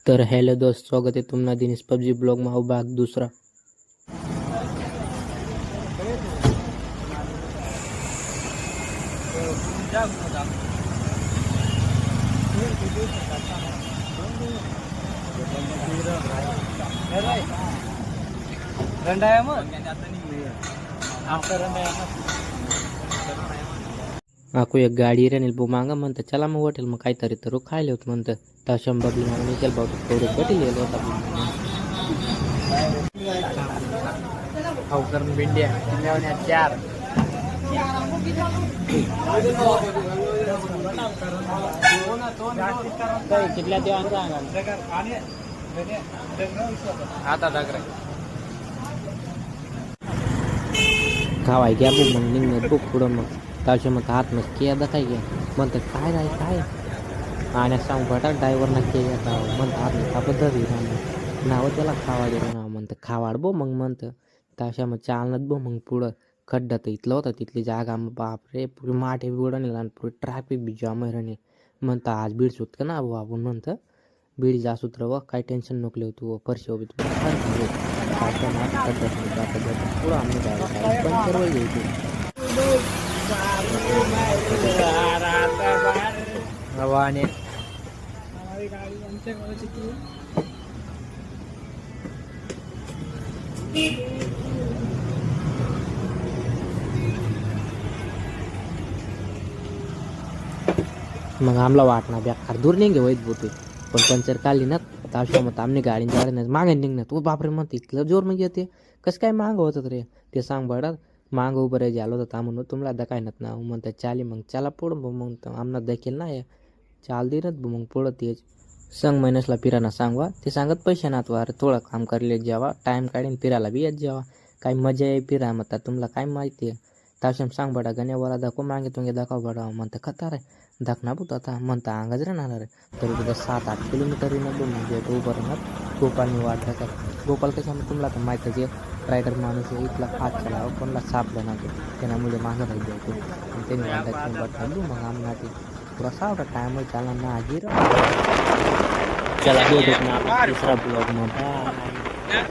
तर हेलो दोस्त, स्वागत है तुम्हारा दिन इस पबजी ब्लॉग में। आओ भाग दूसरा। आको एक गाडी रे निल मांगा म्हणतं चला मग हॉटेल मग काहीतरी तर खायला होत म्हणतं तर शंभरली मग निघेल भाऊ थोडं कटी होता खाऊ करून भेंड्या किल्ल्यावर चार कितल्या देवांचा आता दाखरा खावाय घ्या बघ मग निघणं बघ पुढं मग त्याच्या मग हात मग के काय घ्या म्हणतं काय नाही काय आणि सांग फटा ड्रायव्हर ना के आता म्हणतं हात आपण धरी नाव त्याला खावा गेलं नाव म्हणतं खावाड बो मग म्हणतं त्याच्या मग चालत बो मग पुढं खड्डा तर इथलं होतं तिथली जागा मग बापरे पुरी माठे बिवडा आणि पुरी ट्रॅफिक बी जाम राहणे म्हणतं आज बीड सुट का ना भाऊ आपण म्हणतं बीड जा सुत्र व काही टेन्शन नकले तू परशे उभी तू पुढं आम्ही पंचर वर घ्यायची हवाने मग आम्हाला वाटणार बेकार दूर नाही घेऊ बोलतोय पण पंचर काढली ना त्याशिवाय मग आमने गाडी जाडी मागे निघणार तू बापरे म्हणते इथलं जोर मग येते कसं काय मागं होतं रे ते सांग बडा मागं उभं राहायचे आलो होतं म्हणून तुम्हाला दकाय ना म्हणतात चाली मग चला पुढं मग आमना देखील ना चाल दे मग पुढं ते संग महिन्यासला फिरायला सांगवा ते सांगत पैसे नातवा अरे थोडं काम करले जेव्हा टाईम काढीन फिरायला बी येत जेव्हा काही मजा आहे फिराय म्हणतात तुम्हाला काय माहिती आहे ताशम सांग बडा गण्यावाला दाखव मागे तुम्ही दाखव बडा म्हणतं खतार आहे दाखना बुत आता म्हणता अंगाच राहणार आहे तरी तिथं 7-8 किलोमीटर येणं दोन म्हणजे उभं राहणार गोपालनी वाट राहतात गोपाल कशामुळे तुम्हाला तर माहीतच आहे रायडर माणूस आहे इथला हात चलावं कोणाला सापलं ना त्यांना मुले मागं राहिली होते आणि त्यांनी वाटायची बट घालू मग आम्हाला ते थोडासा आवडा टायम चालणार ना आजी चला दुसरा ब्लॉग मग